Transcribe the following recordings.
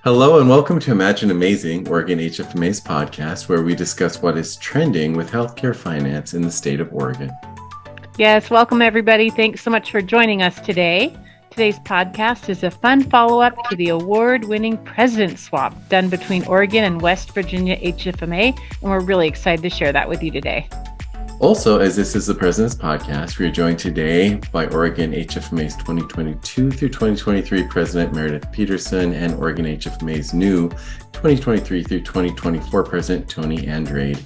Hello and welcome to Imagine Amazing, Oregon HFMA's podcast, where we discuss what is trending with healthcare finance in the state of Oregon. Yes, welcome everybody. Thanks so much for joining us today. Today's podcast is a fun follow-up to the award-winning President Swap done between Oregon and West Virginia HFMA, and we're really excited to share that with you today. Also, as this is the President's Podcast, we are joined today by Oregon HFMA's 2022 through 2023 President Meredith Peterson and Oregon HFMA's new 2023 through 2024 President Tony Andrade,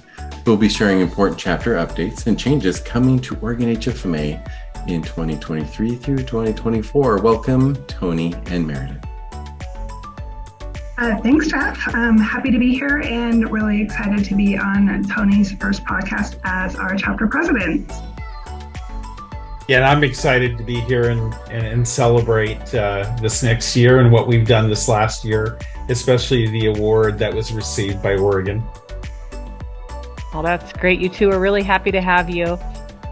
who will be sharing important chapter updates and changes coming to Oregon HFMA in 2023 through 2024. Welcome, Tony and Meredith. Thanks, Jeff. I'm happy to be here and really excited to be on Tony's first podcast as our chapter president. Yeah, and I'm excited to be here and celebrate this next year and what we've done this last year, especially the award that was received by Oregon. Well, that's great. You two are really happy to have you.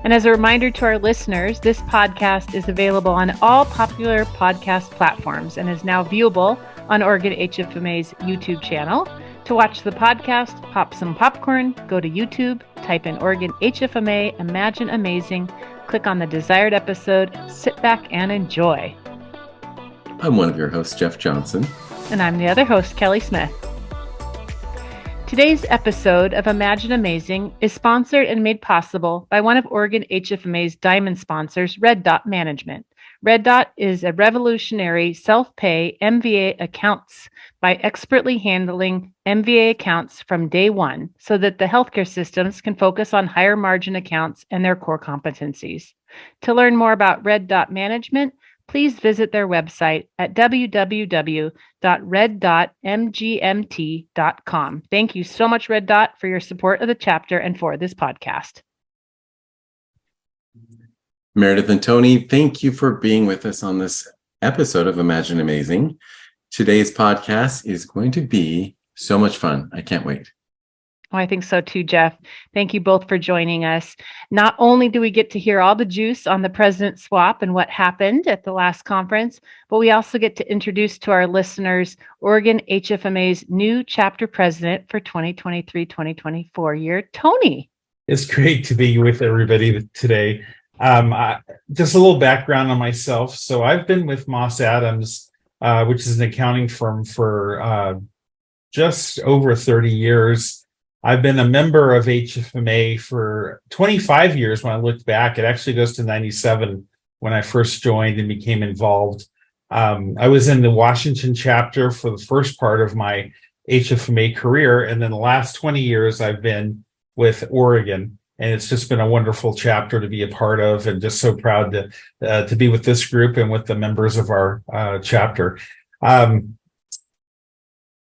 And as a reminder to our listeners, this podcast is available on all popular podcast platforms and is now viewable on Oregon HFMA's YouTube channel. To watch the podcast, pop some popcorn, go to YouTube, type in Oregon HFMA, Imagine Amazing, click on the desired episode, sit back and enjoy. I'm one of your hosts, Jeff Johnson. And I'm the other host, Kelly Smith. Today's episode of Imagine Amazing is sponsored and made possible by one of Oregon HFMA's diamond sponsors, Red Dot Management. Red Dot is a revolutionary self-pay MVA accounts by expertly handling MVA accounts from day one so that the healthcare systems can focus on higher margin accounts and their core competencies. To learn more about Red Dot Management, please visit their website at www.reddotmgmt.com. Thank you so much, Red Dot, for your support of the chapter and for this podcast. Meredith and Tony, thank you for being with us on this episode of Imagine Amazing. Today's podcast is going to be so much fun. I can't wait. Oh, I think so too, Jeff. Thank you both for joining us. Not only do we get to hear all the juice on the President Swap and what happened at the last conference, but we also get to introduce to our listeners Oregon HFMA's new chapter president for 2023-2024 year, Tony. It's great to be with everybody today. Just a little background on myself. So I've been with Moss Adams, which is an accounting firm, for just over 30 years. I've been a member of HFMA for 25 years. When I looked back, it actually goes to 97 when I first joined and became involved. I was in the Washington chapter for the first part of my HFMA career. And then the last 20 years, I've been with Oregon. And it's just been a wonderful chapter to be a part of, and just so proud to be with this group and with the members of our chapter. I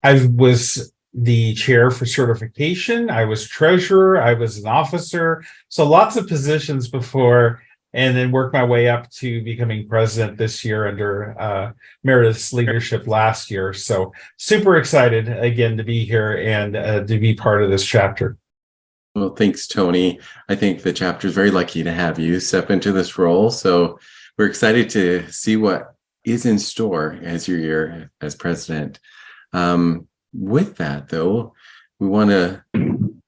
was the chair for certification. I was treasurer. I was an officer. So lots of positions before, and then worked my way up to becoming president this year under Meredith's leadership last year. So super excited again to be here and to be part of this chapter. Well, thanks, Tony. I think the chapter is very lucky to have you step into this role. So we're excited to see what is in store as your year as president. With that, though, we want to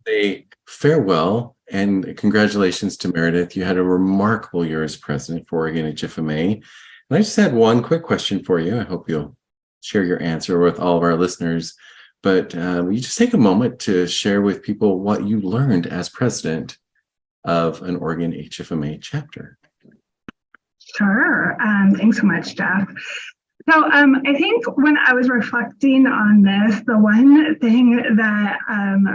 say farewell and congratulations to Meredith. You had a remarkable year as president for Oregon HFMA. And I just had one quick question for you. I hope you'll share your answer with all of our listeners. But will you just take a moment to share with people what you learned as president of an Oregon HFMA chapter? Sure. Thanks so much, Jeff. So I think when I was reflecting on this, the one thing that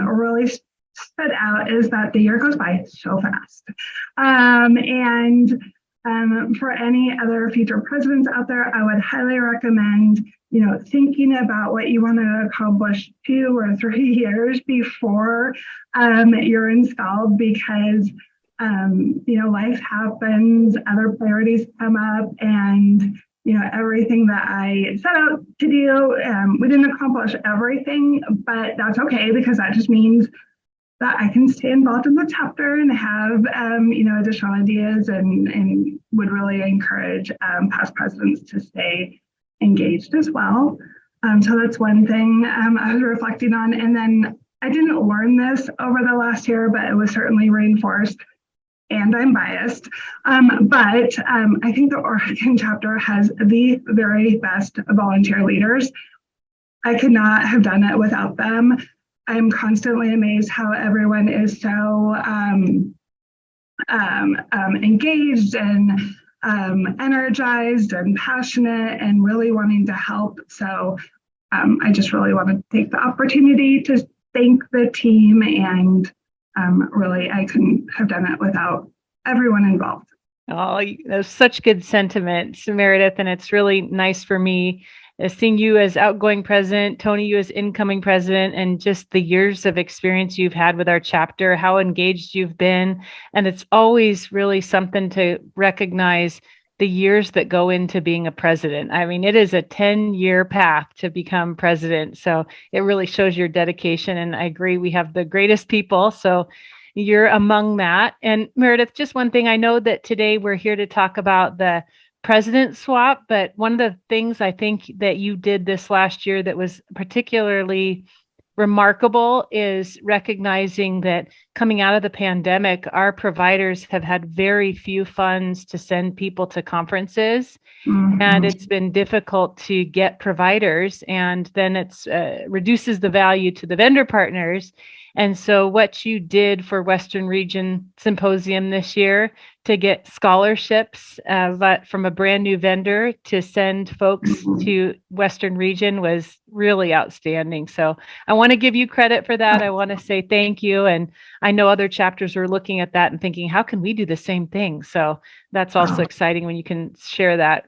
really stood out is that the year goes by so fast. For any other future presidents out there, I would highly recommend, thinking about what you want to accomplish 2 or 3 years before you're installed, because, life happens, other priorities come up, and, everything that I set out to do, we didn't accomplish everything, but that's okay, because that just means that I can stay involved in the chapter and have, additional ideas, and would really encourage past presidents to stay engaged as well. So that's one thing I was reflecting on. And then I didn't learn this over the last year, but it was certainly reinforced. And I'm biased, but I think the Oregon chapter has the very best volunteer leaders. I could not have done it without them. I'm constantly amazed how everyone is so engaged and energized and passionate and really wanting to help. So I just really want to take the opportunity to thank the team, and really I couldn't have done it without everyone involved. Oh, that's such good sentiments, Meredith, and it's really nice for me seeing you as outgoing president, Tony, you as incoming president, and just the years of experience you've had with our chapter, how engaged you've been. And it's always really something to recognize the years that go into being a president. I mean, it is a 10-year path to become president. So it really shows your dedication. And I agree, we have the greatest people. So you're among that. And Meredith, just one thing, I know that today we're here to talk about the president swap, but one of the things I think that you did this last year that was particularly remarkable is recognizing that coming out of the pandemic, our providers have had very few funds to send people to conferences. Mm-hmm. And it's been difficult to get providers, and then it's reduces the value to the vendor partners. And so what you did for Western Region Symposium this year to get scholarships from a brand new vendor to send folks to Western Region was really outstanding. So I want to give you credit for that. I want to say thank you. And I know other chapters are looking at that and thinking, how can we do the same thing? So that's also exciting when you can share that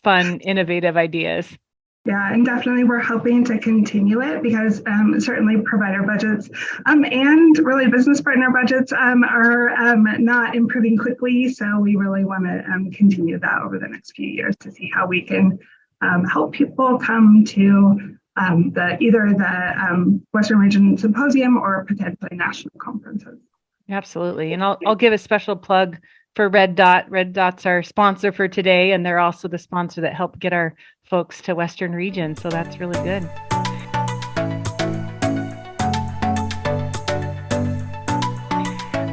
fun, innovative ideas. Yeah, and definitely we're hoping to continue it because certainly provider budgets and really business partner budgets are not improving quickly. So we really want to continue that over the next few years to see how we can help people come to either the Western Region Symposium or potentially national conferences. Absolutely. And I'll give a special plug for Red Dot. Red Dot's our sponsor for today, and they're also the sponsor that helped get our folks to Western Region. So that's really good.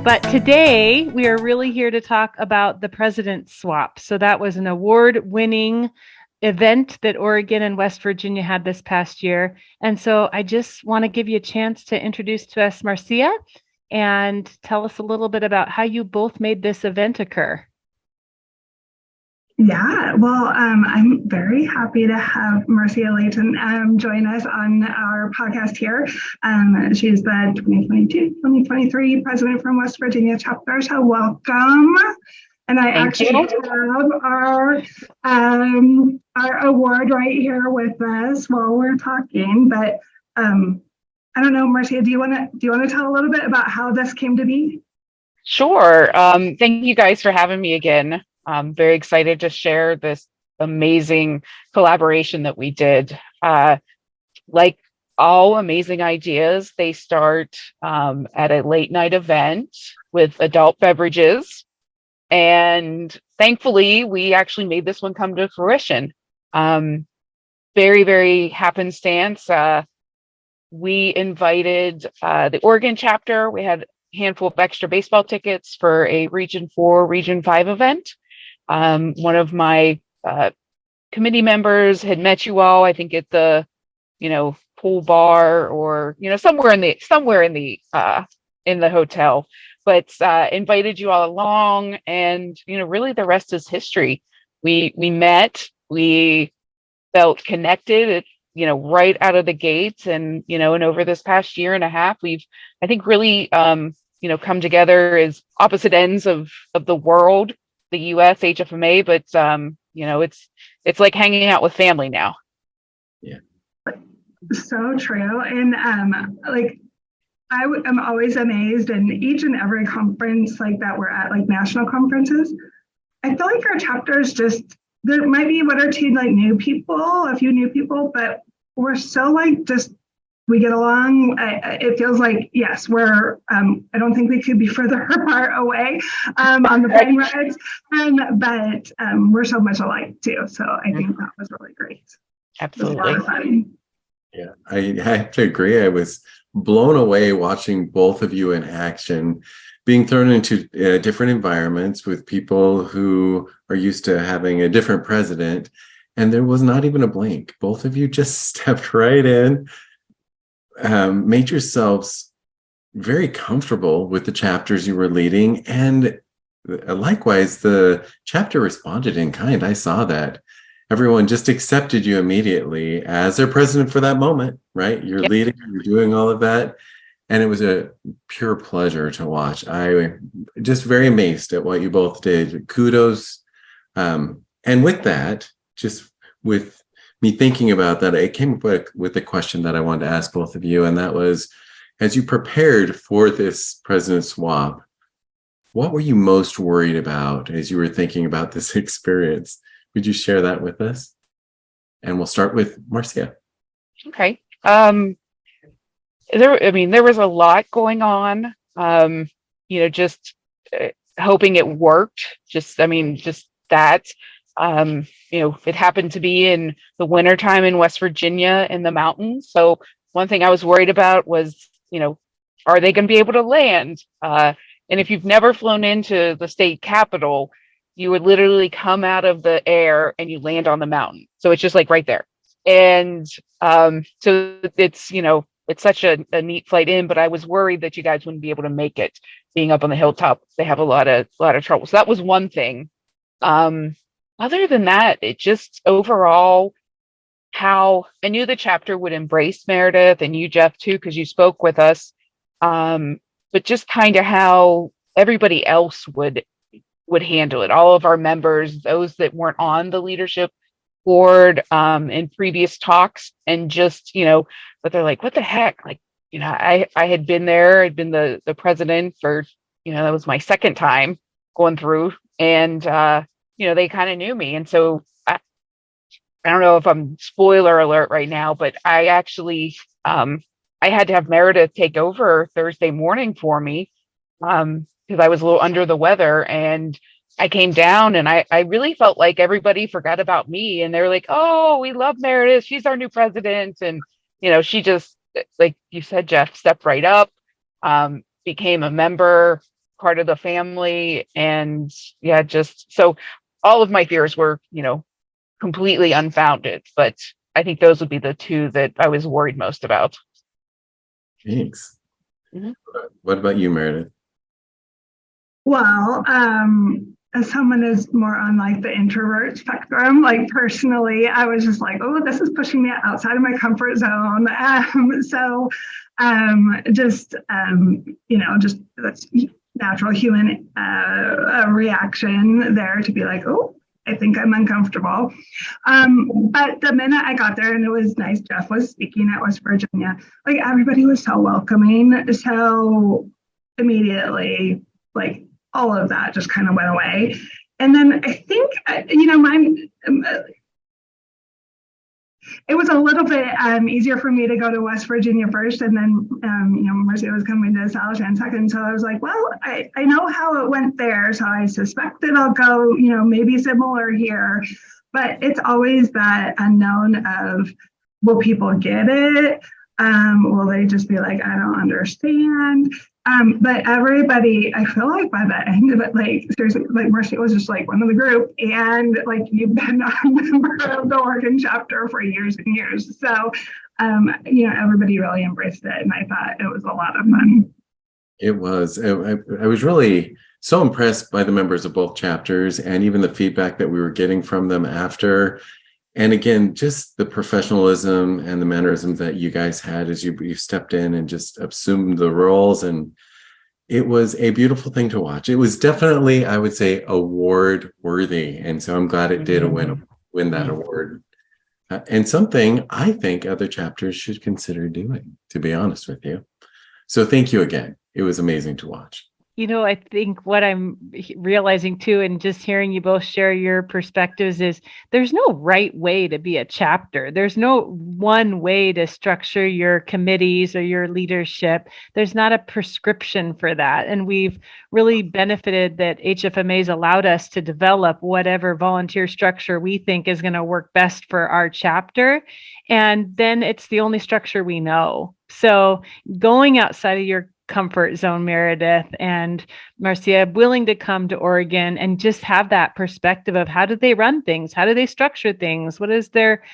But today we are really here to talk about the President's Swap. So that was an award-winning event that Oregon and West Virginia had this past year. And so I just want to give you a chance to introduce to us Marcia and tell us a little bit about how you both made this event occur. Yeah, well, I'm very happy to have Marcia Layton join us on our podcast here. She's the 2022-2023 president from West Virginia chapter, so welcome. And I actually have our award right here with us while we're talking, but I don't know, Marcia, do you want to tell a little bit about how this came to be? Sure. Thank you guys for having me again. I'm very excited to share this amazing collaboration that we did. Like all amazing ideas, they start at a late night event with adult beverages. And thankfully, we actually made this one come to fruition. Very, very happenstance. We invited the Oregon chapter. We had a handful of extra baseball tickets for a Region 4, Region 5 event. One of my committee members had met you all, I think at the, pool bar or, somewhere in the hotel, but invited you all along, and, really the rest is history. We met, we felt connected, right out of the gates, and, and over this past year and a half, we've, I think, really, come together as opposite ends of the world, the U.S. HFMA, but, it's like hanging out with family now. Yeah. So true. And I'm always amazed in each and every conference like that we're at, like national conferences. I feel like our chapters there might be one or two a few new people, but we're so we get along. It feels like, yes, we're, I don't think we could be further apart away on the plane rides, but we're so much alike too. So I think that was really great. Absolutely. It was a lot of fun. Yeah, I have to agree. I was blown away watching both of you in action, being thrown into different environments with people who are used to having a different president. And there was not even a blink. Both of you just stepped right in, made yourselves very comfortable with the chapters you were leading. And likewise, the chapter responded in kind. I saw that. Everyone just accepted you immediately as their president for that moment, right? You're Yep. leading, you're doing all of that. And it was a pure pleasure to watch. I just very amazed at what you both did. Kudos. And with that, just with me thinking about that, I came up with a question that I wanted to ask both of you. And that was, as you prepared for this president swap, what were you most worried about as you were thinking about this experience? Would you share that with us? And we'll start with Marcia. Okay. There was a lot going on. Just hoping it worked. Just that. It happened to be in the wintertime in West Virginia in the mountains. So one thing I was worried about was, are they going to be able to land? And if you've never flown into the state capitol, you would literally come out of the air and you land on the mountain. So it's just like right there. And so it's such a neat flight in, but I was worried that you guys wouldn't be able to make it being up on the hilltop. They have a lot of trouble. So that was one thing. Other than that, it just overall how I knew the chapter would embrace Meredith and you, Jeff, too, because you spoke with us. But just kind of how everybody else would handle it. All of our members, those that weren't on the leadership board in previous talks, and just, but they're like, what the heck? Like, I had been there, I'd been the president for, that was my second time going through, and they kind of knew me. And so I don't know if I'm spoiler alert right now, but I actually I had to have Meredith take over Thursday morning for me because I was a little under the weather, and I came down and I really felt like everybody forgot about me, and they were like, oh, we love Meredith. She's our new president. And, she just, like you said, Jeff, stepped right up, became a member, part of the family. And yeah, just so all of my fears were, completely unfounded. But I think those would be the two that I was worried most about. Thanks. Mhm. What about you, Meredith? Well, as someone is more on like the introvert spectrum, like personally, I was just like, oh, this is pushing me outside of my comfort zone. Just that's natural human reaction there to be like, oh, I think I'm uncomfortable. But the minute I got there, and it was nice, Jeff was speaking at West Virginia, like everybody was so welcoming. So immediately, like all of that just kind of went away. And then I think, it was a little bit easier for me to go to West Virginia first, and then Marcia was coming to Salishan second. So I was like, well, I know how it went there, so I suspect that I'll go, maybe similar here. But it's always that unknown of, will people get it? Will they just be like, I don't understand? But everybody, I feel like by the end of it, like seriously, like Marcia was just like one of the group, and like you've been a member of the Oregon chapter for years and years. So, everybody really embraced it, and I thought it was a lot of fun. It was. I was really so impressed by the members of both chapters, and even the feedback that we were getting from them after. And again, just the professionalism and the mannerisms that you guys had as you stepped in and just assumed the roles. And it was a beautiful thing to watch. It was definitely, I would say, award worthy. And so I'm glad it did win that award. And something I think other chapters should consider doing, to be honest with you. So thank you again. It was amazing to watch. I think what I'm realizing too, and just hearing you both share your perspectives, is there's no right way to be a chapter. There's no one way to structure your committees or your leadership. There's not a prescription for that. And we've really benefited that HFMA's allowed us to develop whatever volunteer structure we think is going to work best for our chapter. And then it's the only structure we know. So going outside of your comfort zone, Meredith and Marcia, willing to come to Oregon and just have that perspective of how do they run things? How do they structure things? What does their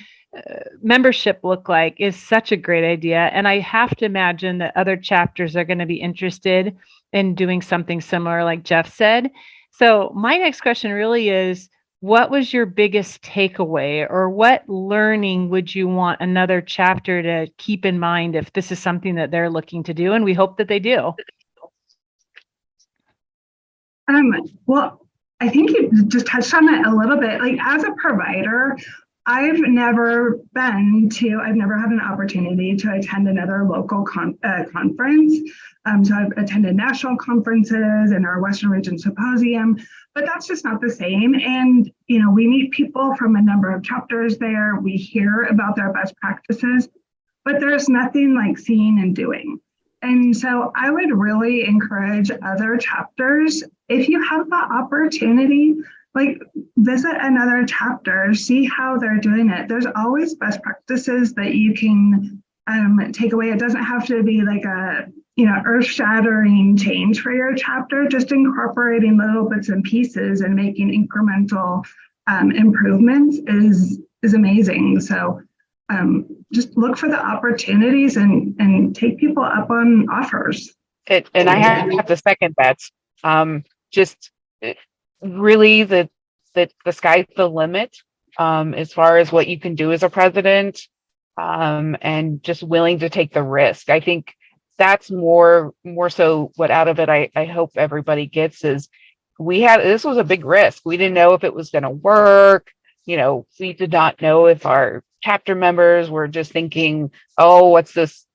membership look like is such a great idea. And I have to imagine that other chapters are going to be interested in doing something similar, like Jeff said. So my next question really is, what was your biggest takeaway, or what learning would you want another chapter to keep in mind if this is something that they're looking to do? And we hope that they do. Well, I think you just touched on it a little bit. Like, as a provider, I've never had an opportunity to attend another local conference. So I've attended national conferences and our Western Region Symposium, but that's just not the same. And, we meet people from a number of chapters there. We hear about their best practices, but there's nothing like seeing and doing. And so I would really encourage other chapters, if you have the opportunity, like, visit another chapter, see how they're doing it. There's always best practices that you can take away. It doesn't have to be like a earth-shattering change for your chapter. Just incorporating little bits and pieces and making incremental improvements is amazing. So just look for the opportunities and take people up on offers. And I have to second that. Just really the sky's the limit as far as what you can do as a president, and just willing to take the risk. I think that's more so what out of it I hope everybody gets is this was a big risk. We didn't know if it was going to work. We did not know if our chapter members were just thinking, oh, what's this,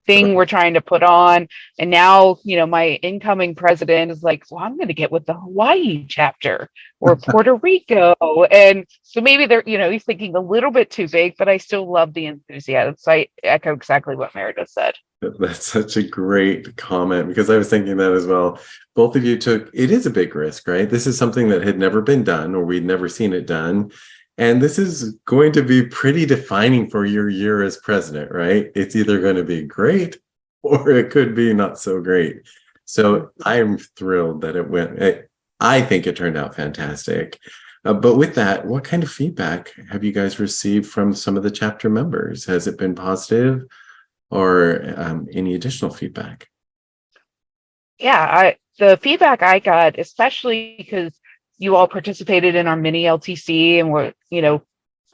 thing we're trying to put on. And now, my incoming president is like, well, I'm going to get with the Hawaii chapter or Puerto Rico. And so maybe he's thinking a little bit too big, but I still love the enthusiasm. So I echo exactly what Meredith said. That's such a great comment, because I was thinking that as well. Both of you it is a big risk, right? This is something that had never been done, or we'd never seen it done. And this is going to be pretty defining for your year as president, right? It's either going to be great or it could be not so great. So I'm thrilled that it went. I think it turned out fantastic. But with that, what kind of feedback have you guys received from some of the chapter members? Has it been positive, or any additional feedback? Yeah, the feedback I got, especially because you all participated in our mini LTC, and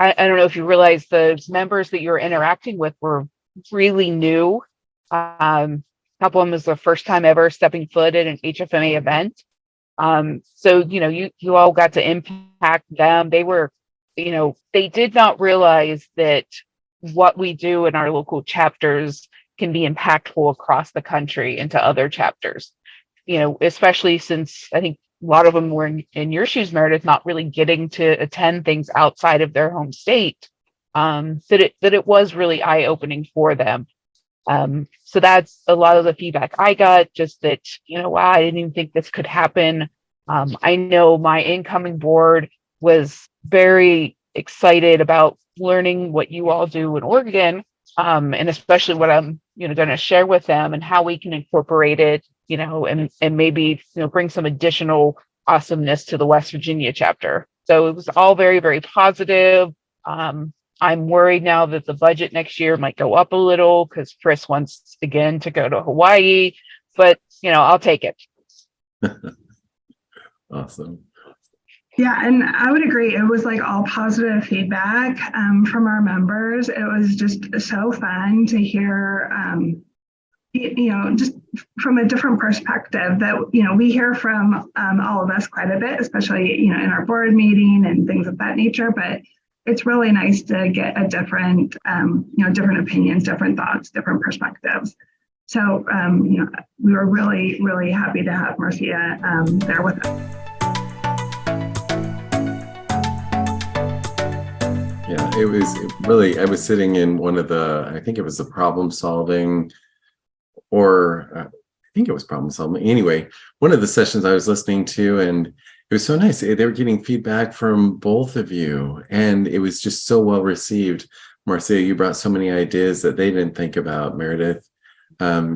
I don't know if you realize the members that you're interacting with were really new. A couple of them is the first time ever stepping foot at an HFMA event. So, you all got to impact them. They were, they did not realize that what we do in our local chapters can be impactful across the country into other chapters, especially since I think a lot of them were in your shoes, Meredith, not really getting to attend things outside of their home state, that it was really eye-opening for them. So that's a lot of the feedback I got, just that, wow, I didn't even think this could happen. I know my incoming board was very excited about learning what you all do in Oregon, and especially what I'm, going to share with them and how we can incorporate it, and maybe, bring some additional awesomeness to the West Virginia chapter. So it was all very, very positive. I'm worried now that the budget next year might go up a little because Chris wants again to go to Hawaii, but I'll take it. Awesome. Yeah, and I would agree. It was like all positive feedback from our members. It was just so fun to hear, just from a different perspective that, we hear from all of us quite a bit, especially, in our board meeting and things of that nature. But it's really nice to get a different, different opinions, different thoughts, different perspectives. So, we were really, really happy to have Marcia there with us. Yeah, it was really, I was sitting in one of I think it was the problem solving, or I think it was problem solving. Anyway, one of the sessions I was listening to, and it was so nice. They were getting feedback from both of you, and it was just so well received. Marcia, you brought so many ideas that they didn't think about. Meredith,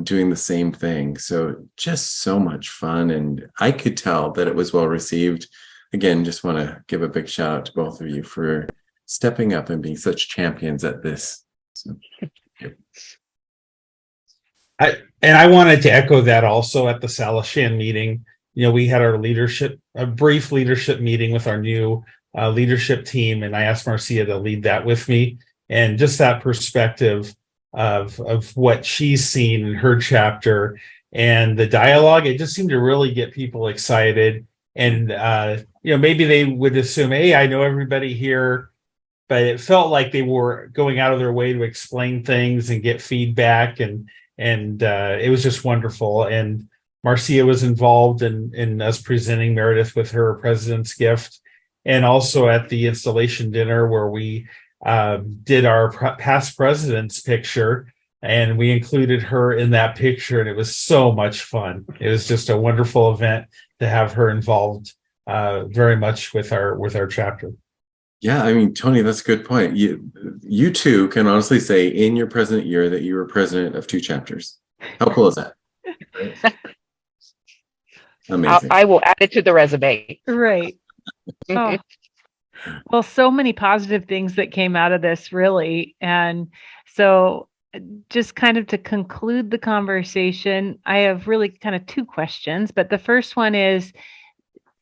doing the same thing. So just so much fun. And I could tell that it was well received. Again, just want to give a big shout out to both of you for stepping up and being such champions at this. So, yeah. I wanted to echo that also at the Salishan meeting. We had a brief leadership meeting with our new leadership team, and I asked Marcia to lead that with me. And just that perspective of what she's seen in her chapter and the dialogue, it just seemed to really get people excited. And maybe they would assume, hey, I know everybody here, but it felt like they were going out of their way to explain things and get feedback, and it was just wonderful. And Marcia was involved in us presenting Meredith with her president's gift, and also at the installation dinner where we did our past president's picture, and we included her in that picture, and it was so much fun. It was just a wonderful event to have her involved very much with our chapter. Yeah, I mean, Tony, that's a good point. You too can honestly say in your president year that you were president of 2 chapters. How cool is that? Amazing. I will add it to the resume. Right. Oh. Well, so many positive things that came out of this, really. And so just kind of to conclude the conversation, I have really kind of 2 questions. But the first one is,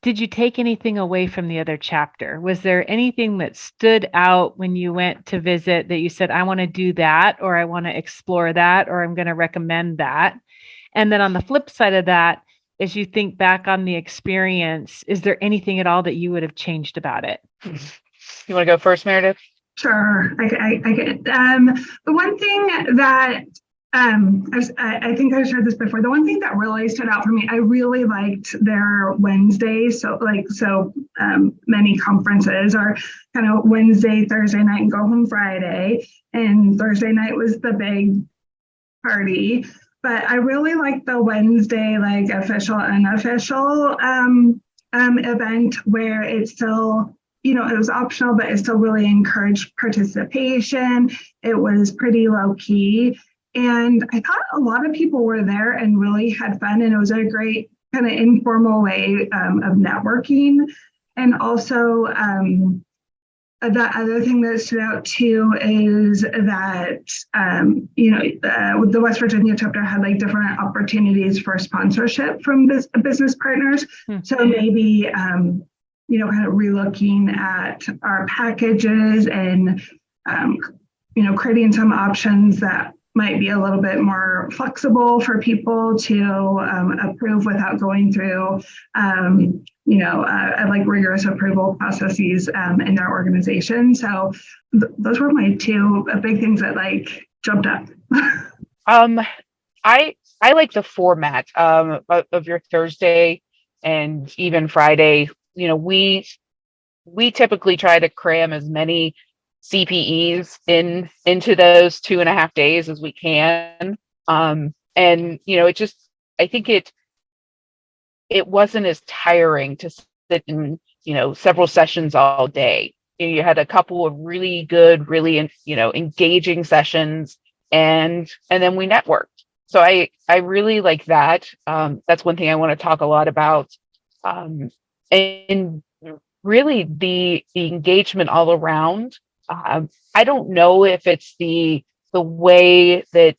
did you take anything away from the other chapter? Was there anything that stood out when you went to visit that you said, I want to do that, or I want to explore that, or I'm going to recommend that? And then on the flip side of that, as you think back on the experience, is there anything at all that you would have changed about it? You want to go first, Meredith? Sure, I get. The one thing that I think I shared this before. The one thing that really stood out for me, I really liked their Wednesdays. So many conferences are kind of Wednesday, Thursday night, and go home Friday. And Thursday night was the big party. But I really liked the Wednesday, like official, unofficial event where it's still, it was optional, but it still really encouraged participation. It was pretty low key. And I thought a lot of people were there and really had fun. And it was a great kind of informal way of networking. And also, the other thing that stood out too is that, the West Virginia chapter had like different opportunities for sponsorship from business partners. Mm-hmm. So maybe, kind of relooking at our packages and, creating some options that might be a little bit more flexible for people to approve without going through, like rigorous approval processes in their organization. So those were my 2 big things that like jumped up. I like the format of your Thursday and even Friday. We typically try to cram as many CPEs into those 2.5 days as we can. And I think it wasn't as tiring to sit in, several sessions all day. You had a couple of really good, really, engaging sessions, and then we networked. So I really like that. That's one thing I want to talk a lot about. And really the engagement all around. I don't know if it's the way that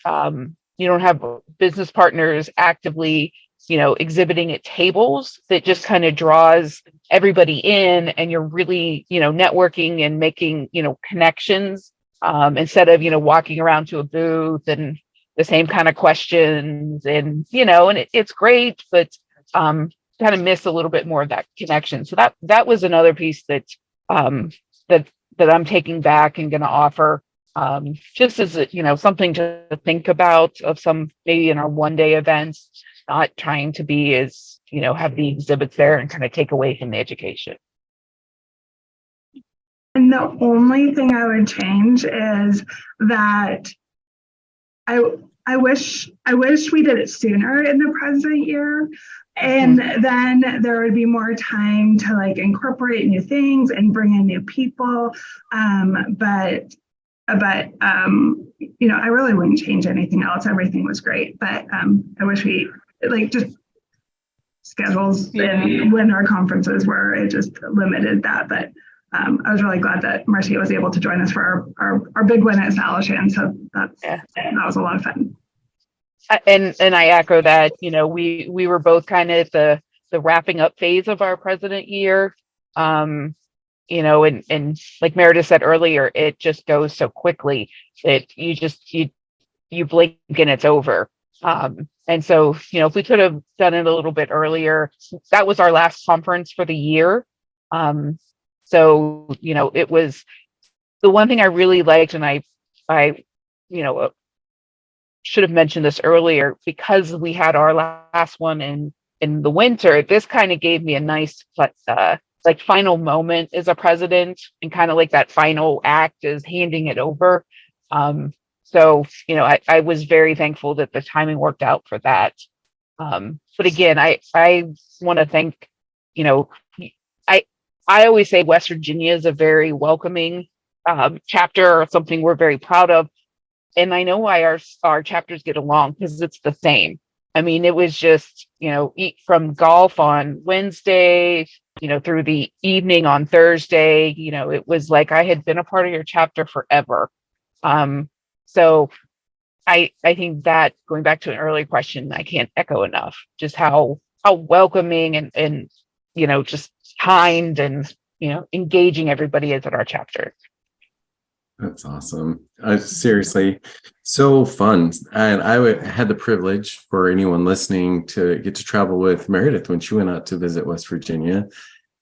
you don't have business partners actively, exhibiting at tables that just kind of draws everybody in, and you're really, networking and making, connections instead of, walking around to a booth and the same kind of questions and, and it's great, but kind of miss a little bit more of that connection. So that was another piece that I'm taking back and going to offer. just as something to think about of some maybe in our 1-day events, not trying to be as have the exhibits there and kind of take away from the education. And the only thing I would change is that I wish we did it sooner in the president year. And then there would be more time to like incorporate new things and bring in new people. But I really wouldn't change anything else. Everything was great, but I wish we just schedules and when our conferences were, it just limited that. But I was really glad that Marcia was able to join us for our big win at Salishan. So that was a lot of fun. And I echo that. We were both kind of at the wrapping up phase of our president year. And like Meredith said earlier, it just goes so quickly that you blink and it's over. And so, if we could have done it a little bit earlier, that was our last conference for the year. So, it was the one thing I really liked, and I should have mentioned this earlier, because we had our last one in the winter. This kind of gave me a nice final moment as a president, and kind of like that final act is handing it over. So, I was very thankful that the timing worked out for that. But again, I want to thank, I always say West Virginia is a very welcoming chapter, or something we're very proud of. And I know why our chapters get along, because it's the same. I mean, it was just, eat from golf on Wednesday, through the evening on Thursday. It was like I had been a part of your chapter forever. So I think that, going back to an earlier question, I can't echo enough just how welcoming and just kind and engaging everybody is at our chapter. That's awesome. Seriously, so fun. And I had the privilege, for anyone listening, to get to travel with Meredith when she went out to visit West Virginia.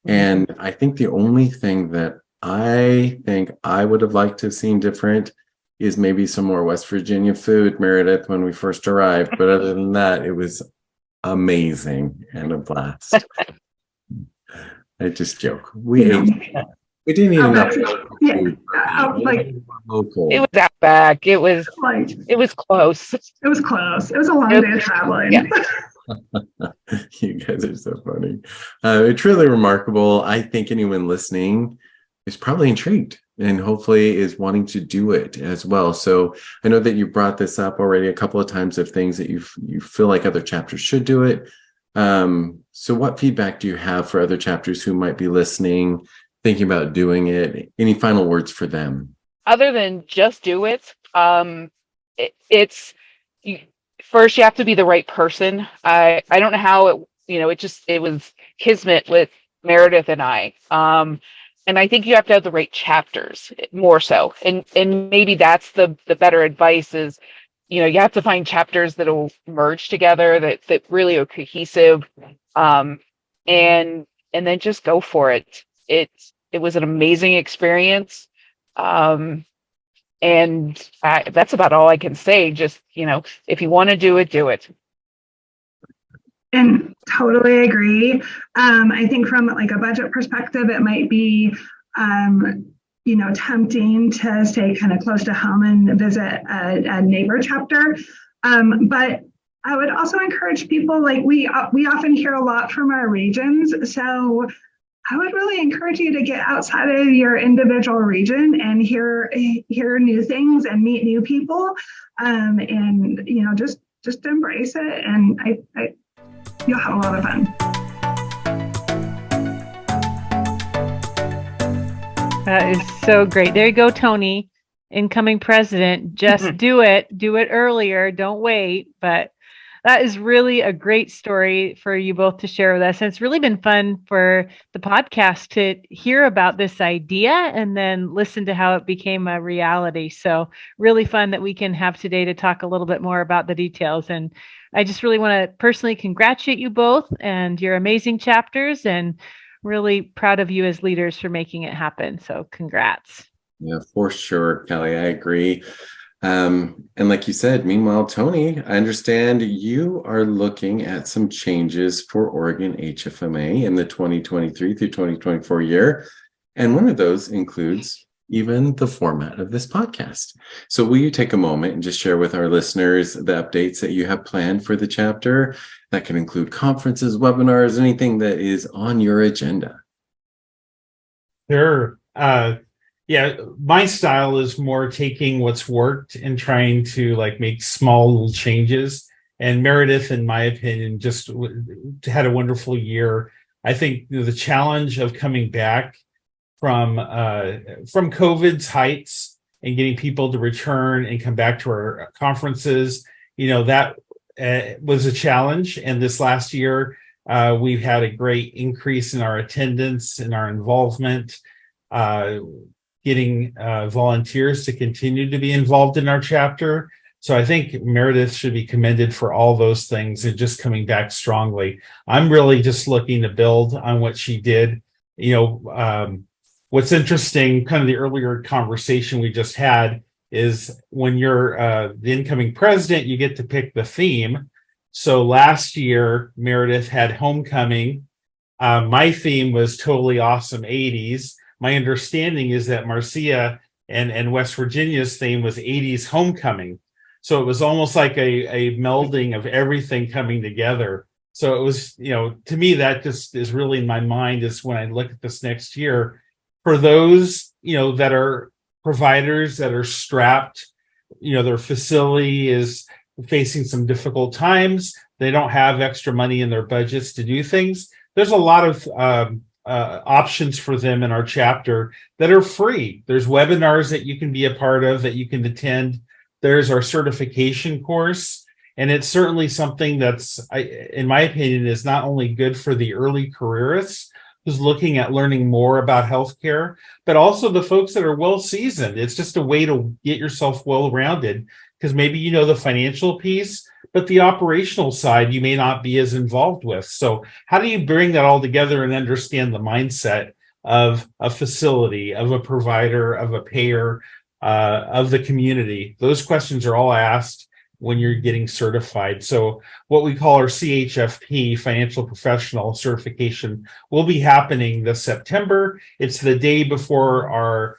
And I think the only thing that I think I would have liked to have seen different is maybe some more West Virginia food, Meredith, when we first arrived. But other than that, it was amazing and a blast. I just joke. We didn't eat enough food. Local. It was out back. It was close. It was close. It was a long day of traveling. Yeah. You guys are so funny. It's really remarkable. I think anyone listening is probably intrigued and hopefully is wanting to do it as well. So I know that you brought this up already a couple of times, of things that you feel like other chapters should do it. So what feedback do you have for other chapters who might be listening, thinking about doing it? Any final words for them? Other than just do it, first you have to be the right person. I don't know how it was kismet with Meredith and I. And I think you have to have the right chapters, more so. And maybe that's the better advice is, you have to find chapters that will merge together, that really are cohesive. And then just go for it. It was an amazing experience. And that's about all I can say. Just, if you want to do it, do it. And totally agree. I think from like a budget perspective, it might be, tempting to stay kind of close to home and visit a neighbor chapter. But I would also encourage people, like we often hear a lot from our regions. So I would really encourage you to get outside of your individual region and hear new things and meet new people, and just embrace it. And you'll have a lot of fun. That is so great. There you go, Tony, incoming president. Just do it earlier. Don't wait. But that is really a great story for you both to share with us. And it's really been fun for the podcast to hear about this idea and then listen to how it became a reality. So really fun that we can have today to talk a little bit more about the details. And I just really want to personally congratulate you both and your amazing chapters, and really proud of you as leaders for making it happen. So congrats. Yeah, for sure, Kelly. I agree. And like you said, meanwhile, Tony, I understand you are looking at some changes for Oregon HFMA in the 2023 through 2024 year. And one of those includes even the format of this podcast. So will you take a moment and just share with our listeners the updates that you have planned for the chapter? That can include conferences, webinars, anything that is on your agenda. Sure. Yeah, my style is more taking what's worked and trying to like make small little changes. And Meredith, in my opinion, just had a wonderful year. I think the challenge of coming back from COVID's heights and getting people to return and come back to our conferences, that was a challenge. And this last year, we've had a great increase in our attendance and our involvement, getting volunteers to continue to be involved in our chapter. So I think Meredith should be commended for all those things and just coming back strongly. I'm really just looking to build on what she did. What's interesting, kind of the earlier conversation we just had, is when you're the incoming president, you get to pick the theme. So last year, Meredith had homecoming. My theme was totally awesome 80s. My understanding is that Marcia and West Virginia's theme was 80s homecoming. So it was almost like a melding of everything coming together. So it was, to me, that just is really in my mind is when I look at this next year. For those, that are providers that are strapped, their facility is facing some difficult times. They don't have extra money in their budgets to do things. There's a lot of options for them in our chapter that are free. There's webinars that you can be a part of, that you can attend. There's our certification course. And it's certainly something that's, in my opinion, is not only good for the early careerists who's looking at learning more about healthcare, but also the folks that are well seasoned. It's just a way to get yourself well rounded, because maybe the financial piece, but the operational side you may not be as involved with. So how do you bring that all together and understand the mindset of a facility, of a provider, of a payer, of the community? Those questions are all asked when you're getting certified. So what we call our CHFP, Financial Professional Certification, will be happening this September. It's the day before our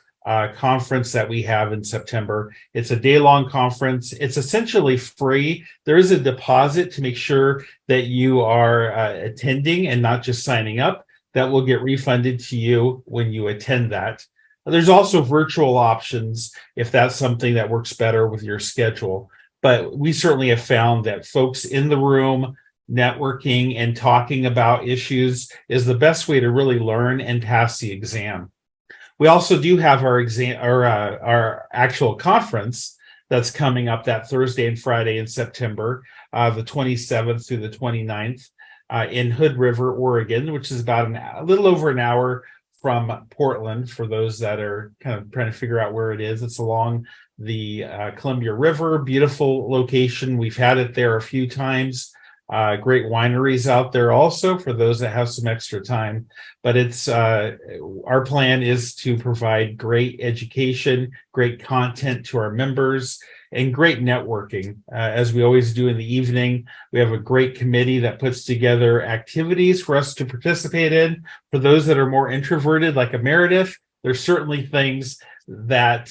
conference that we have in September. It's a day-long conference. It's essentially free. There is a deposit to make sure that you are attending and not just signing up. That will get refunded to you when you attend that. There's also virtual options if that's something that works better with your schedule. But we certainly have found that folks in the room networking and talking about issues is the best way to really learn and pass the exam. We also do have our actual conference that's coming up that Thursday and Friday in September, the 27th through the 29th, in Hood River, Oregon, which is about a little over an hour from Portland. For those that are kind of trying to figure out where it is, it's along the Columbia River. Beautiful location. We've had it there a few times. Great wineries out there also for those that have some extra time. But it's our plan is to provide great education, great content to our members, and great networking. As we always do in the evening, we have a great committee that puts together activities for us to participate in. For those that are more introverted, like a Meredith, there's certainly things that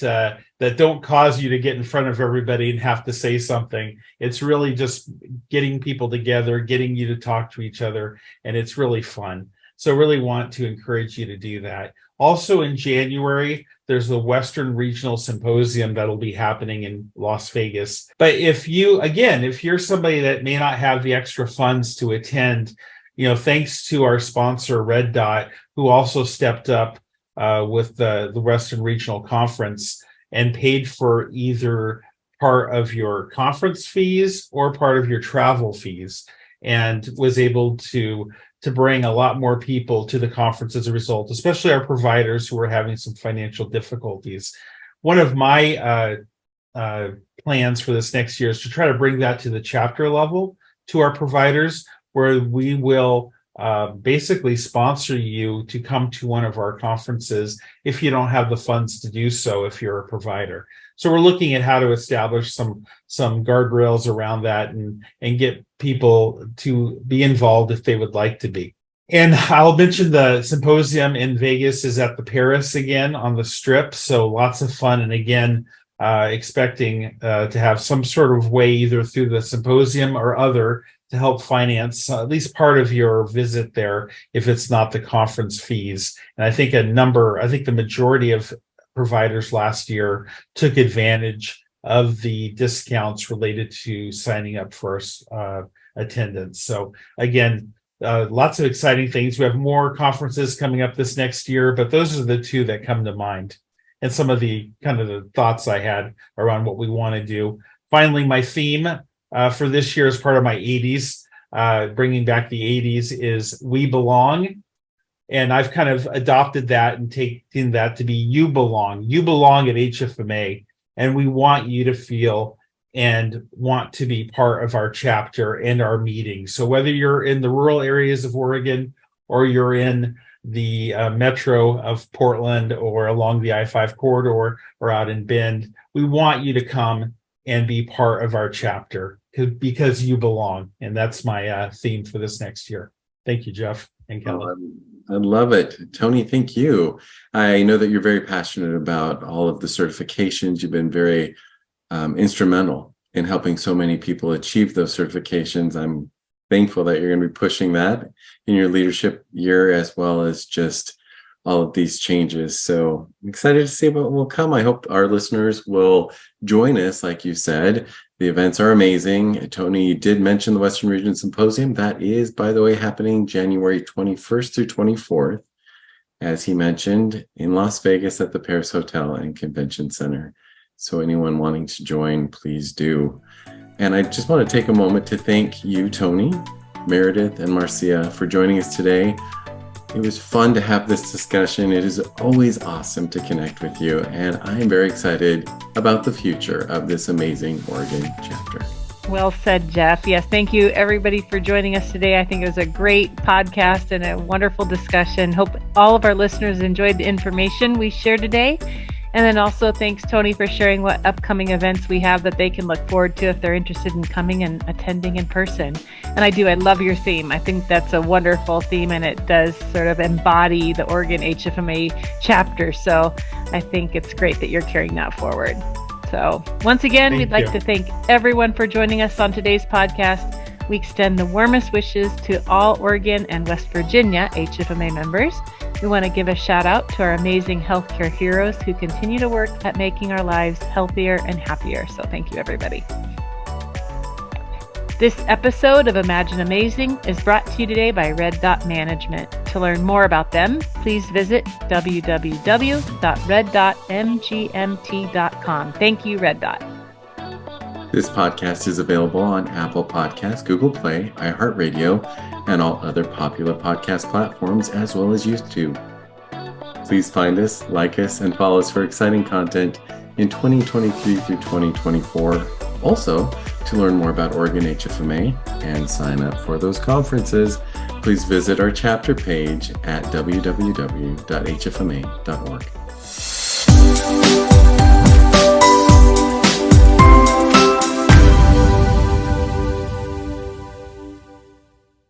don't cause you to get in front of everybody and have to say something. It's really just getting people together, getting you to talk to each other, and it's really fun. So really want to encourage you to do that. Also in January, there's the Western Regional Symposium that'll be happening in Las Vegas. But if you're somebody that may not have the extra funds to attend, thanks to our sponsor, Red Dot, who also stepped up with the Western Regional Conference and paid for either part of your conference fees or part of your travel fees, and was able to bring a lot more people to the conference as a result, especially our providers who are having some financial difficulties. One of my plans for this next year is to try to bring that to the chapter level to our providers, where we will basically sponsor you to come to one of our conferences if you don't have the funds to do so if you're a provider. So we're looking at how to establish some guardrails around that and get people to be involved if they would like to be. And I'll mention the symposium in Vegas is at the Paris again on the Strip. So lots of fun. And again, expecting to have some sort of way either through the symposium or other to help finance at least part of your visit there if it's not the conference fees. And I think the majority of providers last year took advantage of the discounts related to signing up for attendance. So again, lots of exciting things. We have more conferences coming up this next year, but those are the two that come to mind. And some of the kind of the thoughts I had around what we want to do. Finally, my theme for this year as part of my 80s, bringing back the 80s, is We Belong. And I've kind of adopted that and taken that to be You Belong. You belong at HFMA, and we want you to feel and want to be part of our chapter and our meetings. So whether you're in the rural areas of Oregon or you're in the metro of Portland or along the I-5 corridor or out in Bend, we want you to come and be part of our chapter because you belong. And that's my theme for this next year. Thank you, Jeff and Kelly. I love it. Tony, thank you. I know that you're very passionate about all of the certifications. You've been very instrumental in helping so many people achieve those certifications. I'm thankful that you're going to be pushing that in your leadership year, as well as just all of these changes. So I'm excited to see what will come. I hope our listeners will join us. Like you said, the events are amazing. Tony did mention the Western Region Symposium. That is, by the way, happening January 21st through 24th, as he mentioned, in Las Vegas at the Paris Hotel and Convention Center. So anyone wanting to join, please do. And I just want to take a moment to thank you, Tony, Meredith, and Marcia for joining us today. It was fun to have this discussion. It is always awesome to connect with you. And I am very excited about the future of this amazing Oregon chapter. Well said, Jeff. Yes, thank you everybody for joining us today. I think it was a great podcast and a wonderful discussion. Hope all of our listeners enjoyed the information we shared today. And then also thanks, Tony, for sharing what upcoming events we have that they can look forward to if they're interested in coming and attending in person. And I love your theme. I think that's a wonderful theme, and it does sort of embody the Oregon HFMA chapter. So I think it's great that you're carrying that forward. So once again, we'd like to thank everyone for joining us on today's podcast. We extend the warmest wishes to all Oregon and West Virginia HFMA members. We want to give a shout out to our amazing healthcare heroes who continue to work at making our lives healthier and happier. So thank you, everybody. This episode of Imagine Amazing is brought to you today by Red Dot Management. To learn more about them, please visit www.reddotmgmt.com. Thank you, Red Dot. This podcast is available on Apple Podcasts, Google Play, iHeartRadio, and all other popular podcast platforms, as well as YouTube. Please find us, like us, and follow us for exciting content in 2023 through 2024. Also, to learn more about Oregon HFMA and sign up for those conferences, please visit our chapter page at www.hfma.org.